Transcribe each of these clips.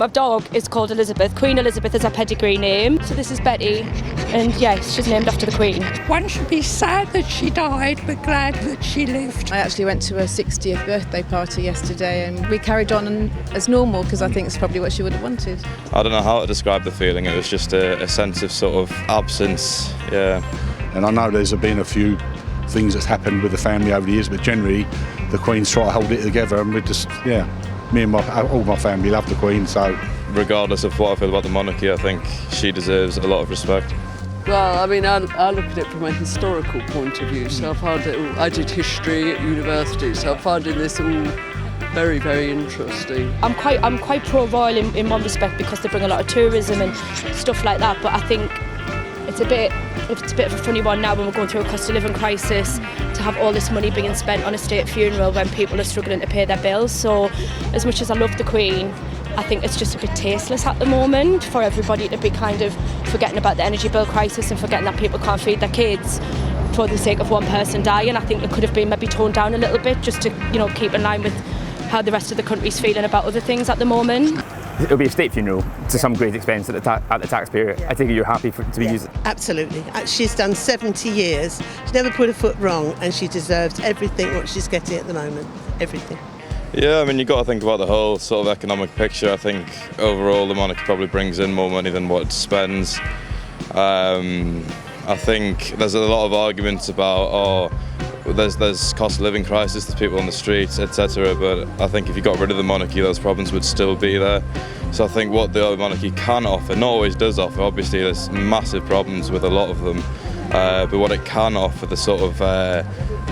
My dog is called Elizabeth. Queen Elizabeth is her pedigree name. So this is Betty, and yes, she's named after the Queen. One should be sad that she died, but glad that she lived. I actually went to her 60th birthday party yesterday, and we carried on as normal because I think it's probably what she would have wanted. I don't know how to describe the feeling. It was just a sense of sort of absence, yeah. And I know there's been a few things that's happened with the family over the years, but generally the Queen's try to hold it together, and we just, me and all my family love the Queen, so... Regardless of what I feel about the monarchy, I think she deserves a lot of respect. Well, I mean, I look at it from a historical point of view, so I did history at university, so I'm finding this all very, very interesting. I'm quite pro-royal in one respect because they bring a lot of tourism and stuff like that, but I think it's a bit of a funny one now when we're going through a cost of living crisis to have all this money being spent on a state funeral when people are struggling to pay their bills. So as much as I love the Queen, I think it's just a bit tasteless at the moment for everybody to be kind of forgetting about the energy bill crisis and forgetting that people can't feed their kids for the sake of one person dying. I think it could have been maybe toned down a little bit just to, keep in line with how the rest of the country's feeling about other things at the moment. It'll be a state funeral to some great expense at the taxpayer. I think you're happy to be used. Absolutely. She's done 70 years. She's never put a foot wrong, and she deserves everything what she's getting at the moment. Everything. Yeah, I mean, you've got to think about the whole sort of economic picture. I think overall the monarchy probably brings in more money than what it spends. I think there's a lot of arguments about, there's cost of living crisis, there's people on the streets, etc. But I think if you got rid of the monarchy, those problems would still be there. So I think what the monarchy can offer, not always does offer, obviously there's massive problems with a lot of them, but what it can offer, the sort of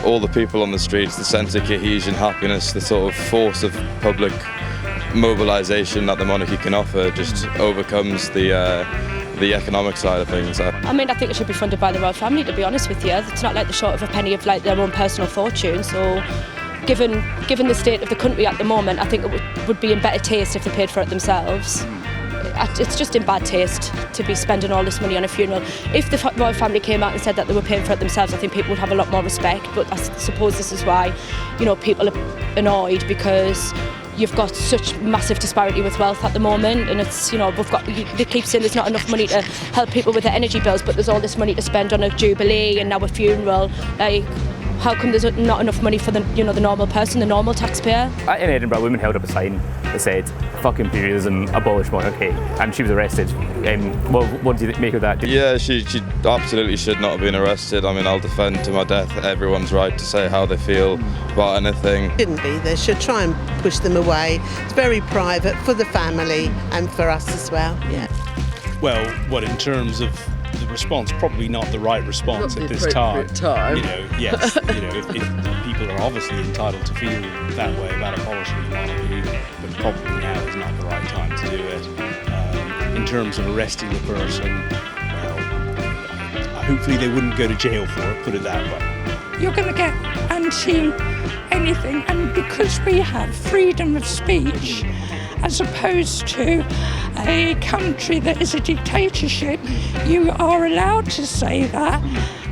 all the people on the streets, the sense of cohesion, happiness, the sort of force of public mobilisation that the monarchy can offer just overcomes the economic side of things. I mean, I think it should be funded by the royal family, to be honest with you. It's not like they're short of a penny of their own personal fortune. So given the state of the country at the moment, I think it would be in better taste if they paid for it themselves. It's just in bad taste to be spending all this money on a funeral. If the royal family came out and said that they were paying for it themselves, I think people would have a lot more respect. But I suppose this is why, people are annoyed, because you've got such massive disparity with wealth at the moment, and it's, they keep saying there's not enough money to help people with their energy bills, but there's all this money to spend on a jubilee and now a funeral. Like, how come there's not enough money for the normal person, the normal taxpayer? In Edinburgh, women held up a sign that said, "Fuck imperialism, abolish monarchy," and she was arrested. What do you make of that? Yeah, she absolutely should not have been arrested. I mean, I'll defend to my death everyone's right to say how they feel about anything. Shouldn't be. They should try and push them away. It's very private for the family and for us as well. Yeah. Well, in terms of the response, probably not the right response Not at the this time. appropriate time. Yes, if people are obviously entitled to feel that way about abolishing the monarchy, but probably now is not the right time to do it. In terms of arresting the person, well, hopefully they wouldn't go to jail for it, put it that way. You're going to get anti-anything, and because we have freedom of speech, as opposed to a country that is a dictatorship, you are allowed to say that,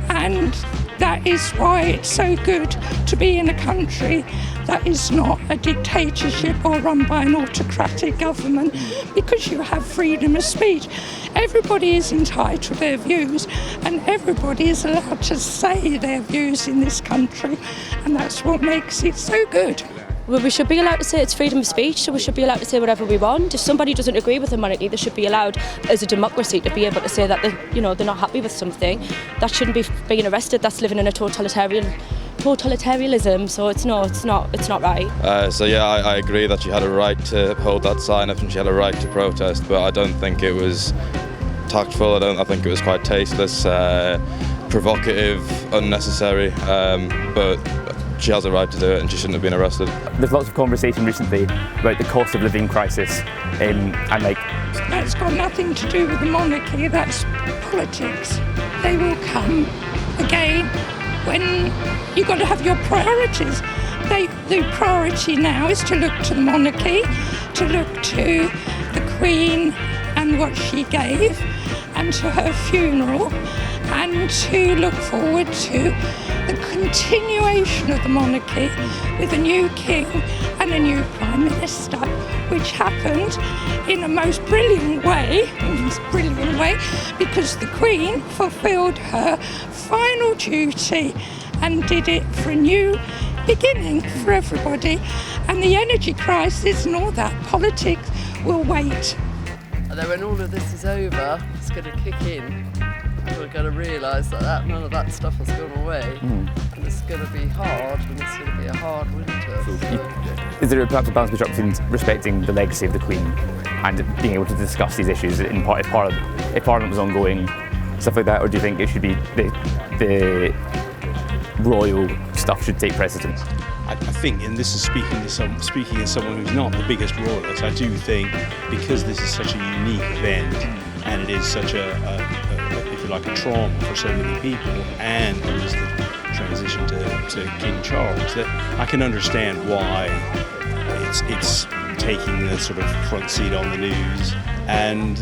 and that is why it's so good to be in a country that is not a dictatorship or run by an autocratic government, because you have freedom of speech. Everybody is entitled to their views, and everybody is allowed to say their views in this country, and that's what makes it so good. Well, we should be allowed to say it's freedom of speech, so we should be allowed to say whatever we want. If somebody doesn't agree with the monarchy, they should be allowed, as a democracy, to be able to say that they're not happy with something. That shouldn't be being arrested. That's living in a totalitarianism. So it's not right. I agree that she had a right to hold that sign up and she had a right to protest, but I don't think it was tactful. I think it was quite tasteless, provocative, unnecessary. But she has a right to do it and she shouldn't have been arrested. There's lots of conversation recently about the cost of living crisis, and that's got nothing to do with the monarchy. That's politics. They will come again when you've got to have your priorities. The priority now is to look to the monarchy, to look to the Queen and what she gave, and to her funeral, and to look forward to the continuation of the monarchy with a new king and a new Prime Minister. which happened in a most brilliant way, because the Queen fulfilled her final duty and did it for a new beginning for everybody. And the energy crisis and all that politics will wait. And then when all of this is over, it's going to kick in. We're going to realise that none of that stuff has gone away, and it's going to be hard, and it's going to be a hard winter. Is there perhaps a balance between respecting the legacy of the Queen and being able to discuss these issues if Parliament was ongoing, stuff like that, or do you think it should be the royal stuff should take precedence? I think, and this is speaking as someone who's not the biggest royalist, I do think because this is such a unique event and it is such if you like, a trauma for so many people, and there is the transition to King Charles, that I can understand why it's taking the sort of front seat on the news, and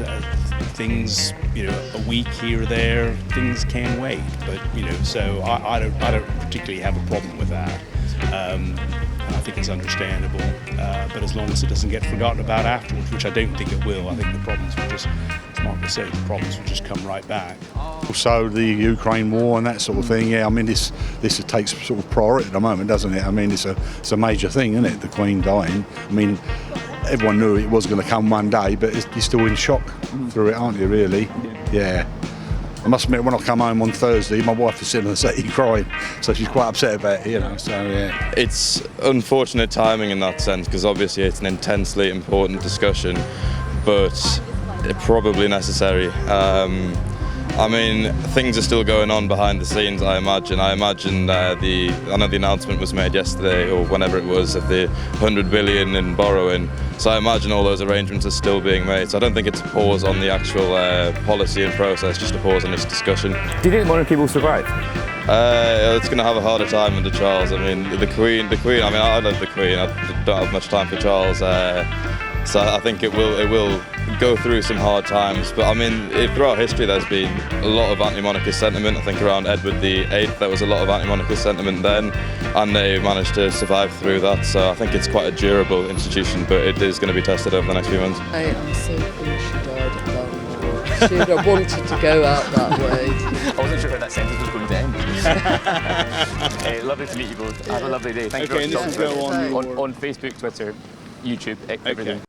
things, a week here or there, things can wait. But so I don't particularly have a problem with that. I think it's understandable, but as long as it doesn't get forgotten about afterwards, which I don't think it will, I think the problems will just, as Margaret said, the problems will just come right back. Also, the Ukraine war and that sort of thing. Yeah, I mean, this takes sort of priority at the moment, doesn't it? I mean, it's a major thing, isn't it? The Queen dying. I mean, everyone knew it was going to come one day, but you're still in shock through it, aren't you? Really? Yeah. I must admit, when I come home on Thursday, my wife is sitting on the settee crying, so she's quite upset about it, so yeah. It's unfortunate timing in that sense, because obviously it's an intensely important discussion, but probably necessary. I mean, things are still going on behind the scenes, I imagine. I know the announcement was made yesterday, or whenever it was, of the 100 billion in borrowing. So I imagine all those arrangements are still being made. So I don't think it's a pause on the actual policy and process, just a pause on this discussion. Do you think the monarchy will survive? It's going to have a harder time under Charles. I mean, the Queen. I mean, I love the Queen. I don't have much time for Charles. So I think it will go through some hard times. But I mean, throughout history there's been a lot of anti-monarchist sentiment. I think around Edward VIII there was a lot of anti-monarchist sentiment then, and they managed to survive through that. So I think it's quite a durable institution, but it is going to be tested over the next few months. I am so pleased she died at Balmoral. She'd have wanted to go out that way. I wasn't sure how that sentence was going to end. Lovely to meet you both. Have a lovely day. Thank you. And this will go on Facebook, Twitter, YouTube, everything.